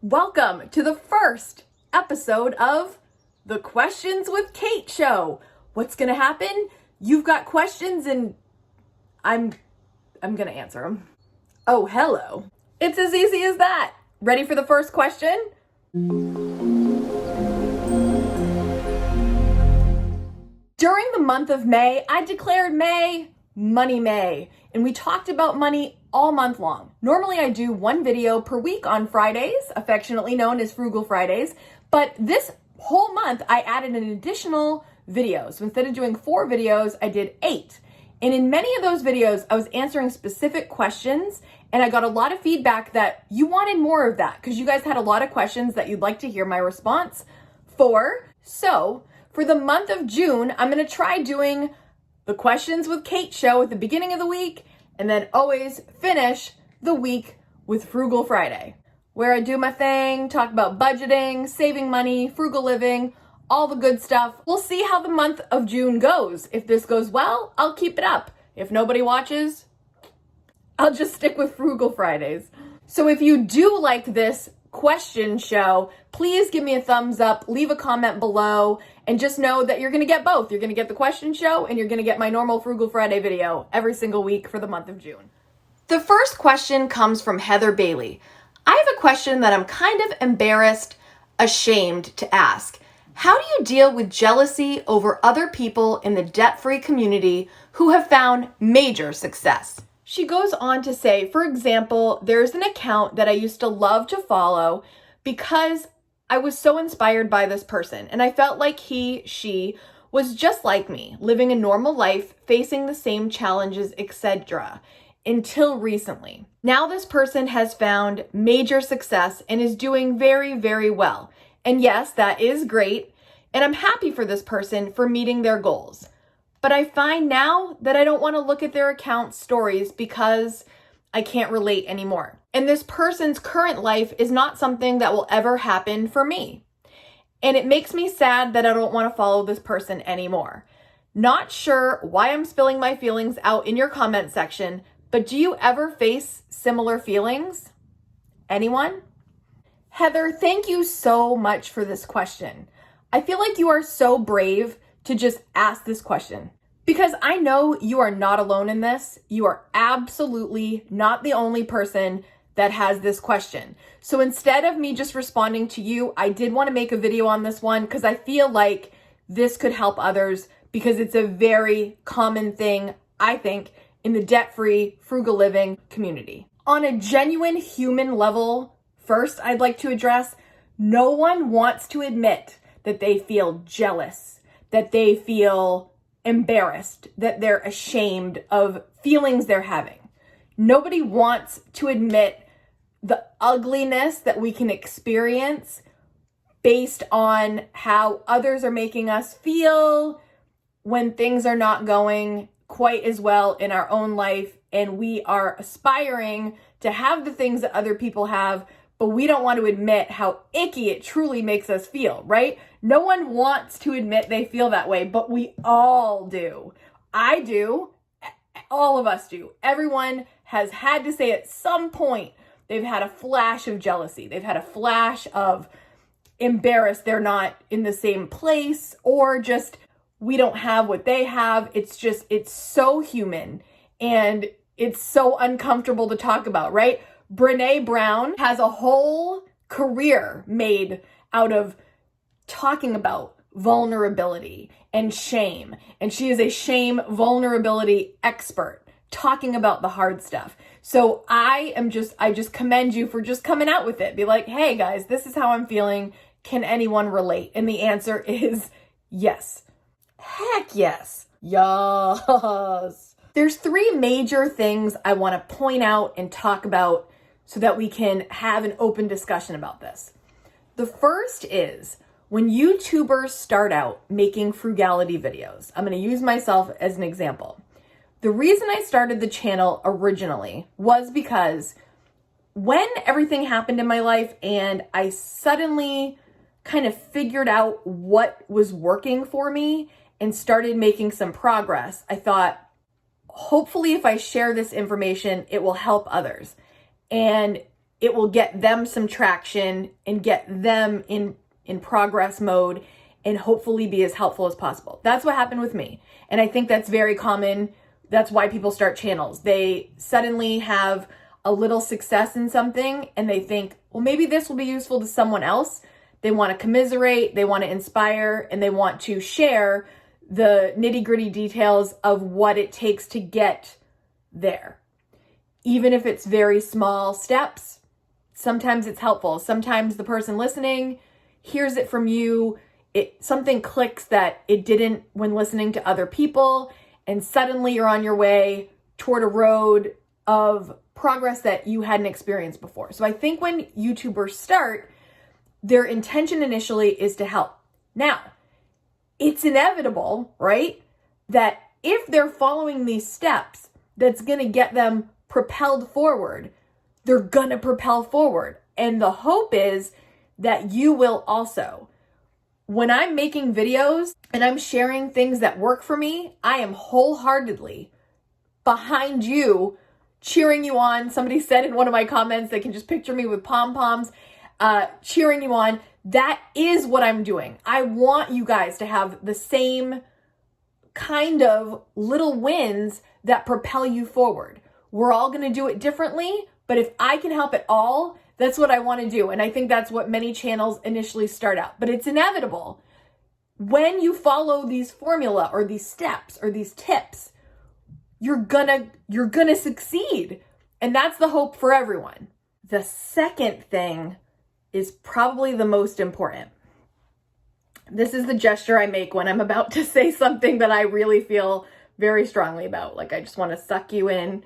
Welcome to the first episode of the Questions with Kate show. What's going to happen? You've got questions and I'm going to answer them. Oh, hello. It's as easy as that. Ready for the first question? During the month of May, I declared May Money May, and we talked about money all month long. Normally I do one video per week on Fridays, affectionately known as Frugal Fridays, but this whole month I added an additional video. So instead of doing 4 videos, I did 8. And in many of those videos, I was answering specific questions, and I got a lot of feedback that you wanted more of that because you guys had a lot of questions that you'd like to hear my response for. So for the month of June, I'm going to try doing the Questions with Kate show at the beginning of the week, and then always finish the week with Frugal Friday, where I do my thing, talk about budgeting, saving money, frugal living, all the good stuff. We'll see how the month of June goes. If this goes well, I'll keep it up. If nobody watches, I'll just stick with Frugal Fridays. So if you do like this question show, please give me a thumbs up, leave a comment below, and just know that you're going to get both. You're going to get the question show and you're going to get my normal Frugal Friday video every single week for the month of June. The first question comes from Heather Bailey. I have a question that I'm kind of ashamed to ask. How do you deal with jealousy over other people in the debt-free community who have found major success? She goes on to say, for example, there's an account that I used to love to follow because I was so inspired by this person and I felt like she was just like me, living a normal life, facing the same challenges, etc. until recently. Now this person has found major success and is doing very, very well. And yes, that is great. And I'm happy for this person for meeting their goals. But I find now that I don't want to look at their account stories because I can't relate anymore. And this person's current life is not something that will ever happen for me. And it makes me sad that I don't want to follow this person anymore. Not sure why I'm spilling my feelings out in your comment section, but do you ever face similar feelings? Anyone? Heather, thank you so much for this question. I feel like you are so brave to just ask this question because I know you are not alone in this. You are absolutely not the only person that has this question. So instead of me just responding to you, I did want to make a video on this one because I feel like this could help others because it's a very common thing, I think, in the debt-free, frugal living community. On a genuine human level, first, I'd like to address no one wants to admit that they feel jealous, that they feel embarrassed, that they're ashamed of feelings they're having. Nobody wants to admit the ugliness that we can experience based on how others are making us feel when things are not going quite as well in our own life and we are aspiring to have the things that other people have, but we don't want to admit how icky it truly makes us feel, right? No one wants to admit they feel that way, but we all do. I do. All of us do. Everyone has had to say at some point they've had a flash of jealousy. They've had a flash of embarrassed they're not in the same place or just we don't have what they have. It's so human and it's so uncomfortable to talk about, right? Brene Brown has a whole career made out of talking about vulnerability and shame. And she is a shame vulnerability expert talking about the hard stuff. So I just commend you for just coming out with it. Be like, hey guys, this is how I'm feeling. Can anyone relate? And the answer is yes. Heck yes. Yes. There's 3 major things I want to point out and talk about so that we can have an open discussion about this. The first is when YouTubers start out making frugality videos. I'm going to use myself as an example. The reason I started the channel originally was because when everything happened in my life and I suddenly kind of figured out what was working for me and started making some progress, I thought, hopefully if I share this information, it will help others. And it will get them some traction and get them in progress mode and hopefully be as helpful as possible. That's what happened with me. And I think that's very common. That's why people start channels. They suddenly have a little success in something and they think, well, maybe this will be useful to someone else. They want to commiserate, they want to inspire, and they want to share the nitty-gritty details of what it takes to get there. Even if it's very small steps, sometimes it's helpful. Sometimes the person listening hears it from you. Something clicks that it didn't when listening to other people, and suddenly you're on your way toward a road of progress that you hadn't experienced before. So I think when YouTubers start, their intention initially is to help. Now, it's inevitable, right, that if they're following these steps, that's going to get them propelled forward. They're going to propel forward. And the hope is that you will also. When I'm making videos and I'm sharing things that work for me, I am wholeheartedly behind you, cheering you on. Somebody said in one of my comments, they can just picture me with pom-poms, cheering you on. That is what I'm doing. I want you guys to have the same kind of little wins that propel you forward. We're all going to do it differently, but if I can help at all, that's what I want to do. And I think that's what many channels initially start out. But it's inevitable. When you follow these formula or these steps or these tips, you're gonna succeed. And that's the hope for everyone. The second thing is probably the most important. This is the gesture I make when I'm about to say something that I really feel very strongly about. Like I just want to suck you in.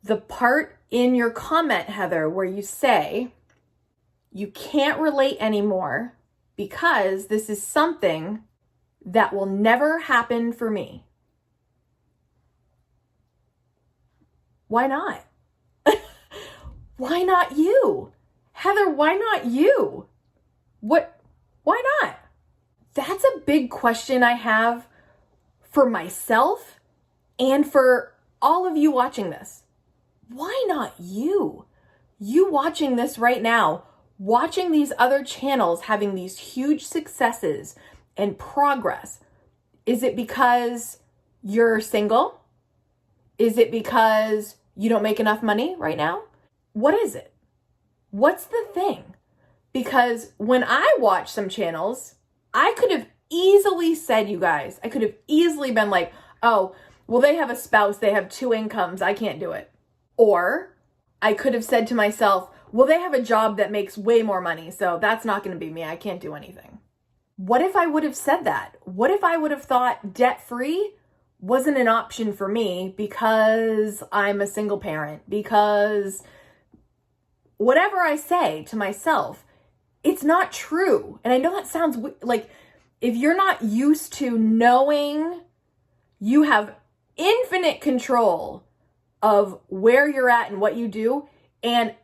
The part in your comment, Heather, where you say you can't relate anymore because this is something that will never happen for me. Why not? Why not you? Heather, why not you? Why not? That's a big question I have for myself and for all of you watching this. Why not you? You watching this right now, watching these other channels having these huge successes and progress. Is it because you're single? Is it because you don't make enough money right now? What is it? What's the thing? Because when I watch some channels, I could have easily said, you guys, I could have easily been like, oh, well, they have a spouse, they have 2 incomes, I can't do it. Or I could have said to myself, well, they have a job that makes way more money, so that's not going to be me. I can't do anything. What if I would have said that? What if I would have thought debt-free wasn't an option for me because I'm a single parent? Because whatever I say to myself, it's not true. And I know that sounds like if you're not used to knowing you have infinite control of where you're at and what you do. And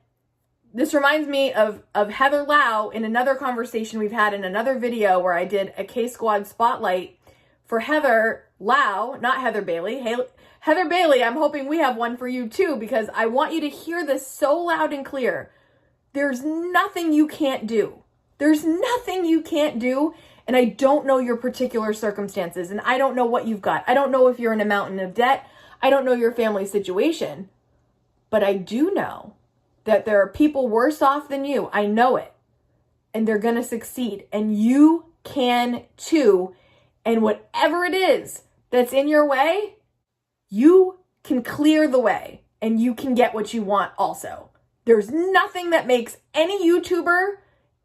this reminds me of Heather Lau in another conversation we've had in another video where I did a K-Squad spotlight for Heather Lau, not Heather Bailey. Hey, Heather Bailey, I'm hoping we have one for you too, because I want you to hear this so loud and clear. There's nothing you can't do. There's nothing you can't do. And I don't know your particular circumstances, and I don't know what you've got. I don't know if you're in a mountain of debt. I don't know your family situation, but I do know that there are people worse off than you. I know it. And they're going to succeed. And you can too. And whatever it is that's in your way, you can clear the way and you can get what you want also. There's nothing that makes any YouTuber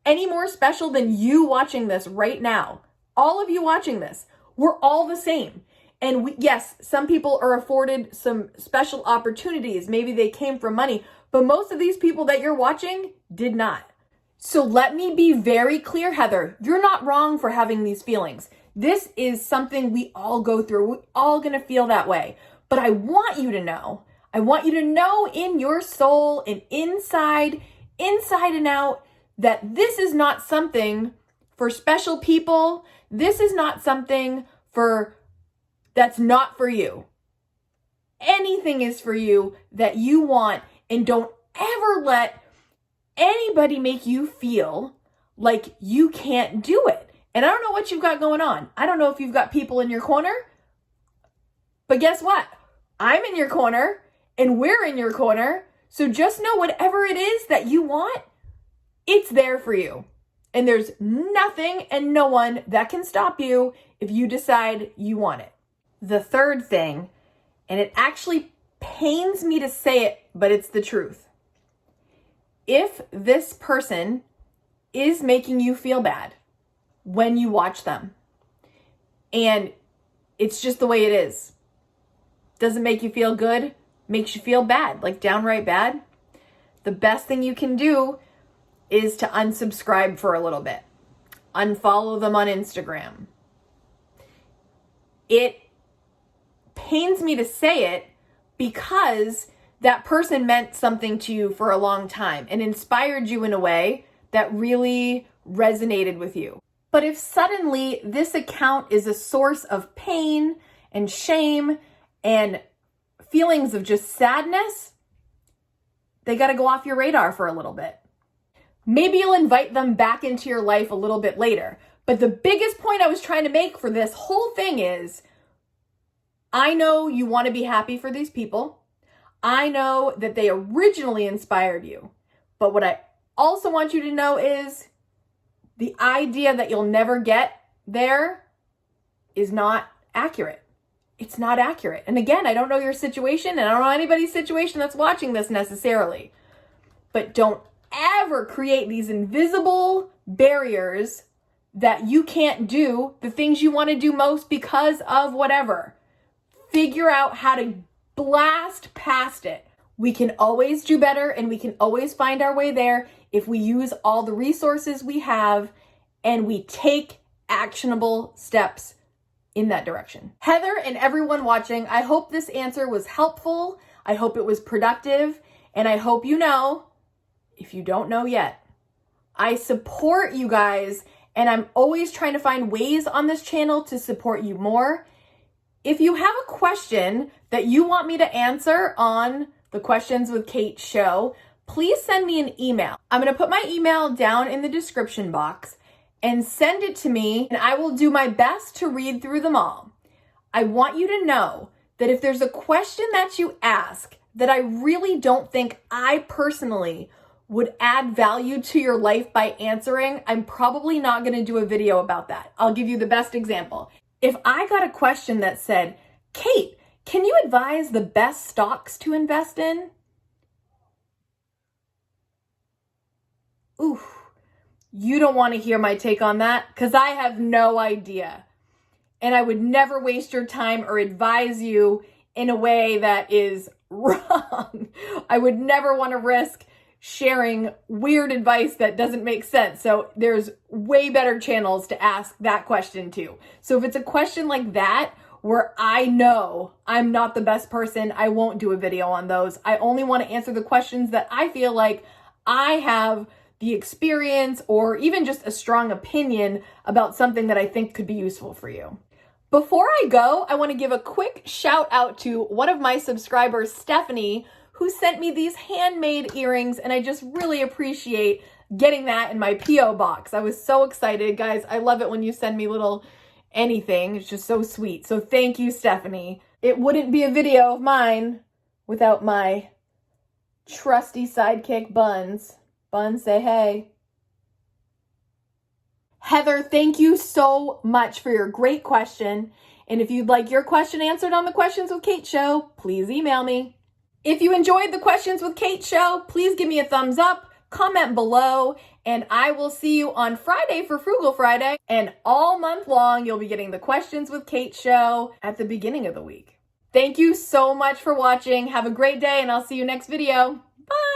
any more special than you watching this right now. All of you watching this, we're all the same. And yes, some people are afforded some special opportunities. Maybe they came from money, but most of these people that you're watching did not. So let me be very clear, Heather, you're not wrong for having these feelings. This is something we all go through. We're all going to feel that way. But I want you to know in your soul and inside and out, that this is not something for special people. This is not something that's not for you. anything is for you that you want, and don't ever let anybody make you feel like you can't do it. And I don't know what you've got going on. I don't know if you've got people in your corner, but guess what? I'm in your corner and we're in your corner. So just know whatever it is that you want, it's there for you. And there's nothing and no one that can stop you if you decide you want it. The third thing, and it actually pains me to say it, but it's the truth. If this person is making you feel bad when you watch them, and it's just the way it is, doesn't make you feel good, makes you feel bad, like downright bad, the best thing you can do is to unsubscribe for a little bit. Unfollow them on Instagram. It pains me to say it because that person meant something to you for a long time and inspired you in a way that really resonated with you. But if suddenly this account is a source of pain and shame and feelings of just sadness, they got to go off your radar for a little bit. Maybe you'll invite them back into your life a little bit later. But the biggest point I was trying to make for this whole thing is, I know you want to be happy for these people. I know that they originally inspired you. But what I also want you to know is the idea that you'll never get there is not accurate. It's not accurate. And again, I don't know your situation, and I don't know anybody's situation that's watching this necessarily. But don't ever create these invisible barriers that you can't do the things you want to do most because of whatever. Figure out how to blast past it. We can always do better, and we can always find our way there if we use all the resources we have and we take actionable steps in that direction. Heather and everyone watching, I hope this answer was helpful. I hope it was productive. And I hope you know, if you don't know yet, I support you guys, and I'm always trying to find ways on this channel to support you more. If you have a question that you want me to answer on the Questions with Kate show, please send me an email. I'm going to put my email down in the description box and send it to me, and I will do my best to read through them all. I want you to know that if there's a question that you ask that I really don't think I personally would add value to your life by answering, I'm probably not going to do a video about that. I'll give you the best example. If I got a question that said, Kate, can you advise the best stocks to invest in? Oof. You don't want to hear my take on that because I have no idea. And I would never waste your time or advise you in a way that is wrong. I would never want to risk sharing weird advice that doesn't make sense. So there's way better channels to ask that question to. So if it's a question like that, where I know I'm not the best person, I won't do a video on those. I only want to answer the questions that I feel like I have the experience or even just a strong opinion about something that I think could be useful for you. Before I go, I want to give a quick shout out to one of my subscribers, Stephanie, who sent me these handmade earrings, and I just really appreciate getting that in my P.O. box. I was so excited, guys. I love it when you send me little anything. It's just so sweet. So thank you, Stephanie. It wouldn't be a video of mine without my trusty sidekick, Buns. Buns, say hey. Heather, thank you so much for your great question. And if you'd like your question answered on the Questions with Kate show, please email me. If you enjoyed the Questions with Kate show, please give me a thumbs up, comment below, and I will see you on Friday for Frugal Friday. And all month long, you'll be getting the Questions with Kate show at the beginning of the week. Thank you so much for watching. Have a great day, and I'll see you next video. Bye!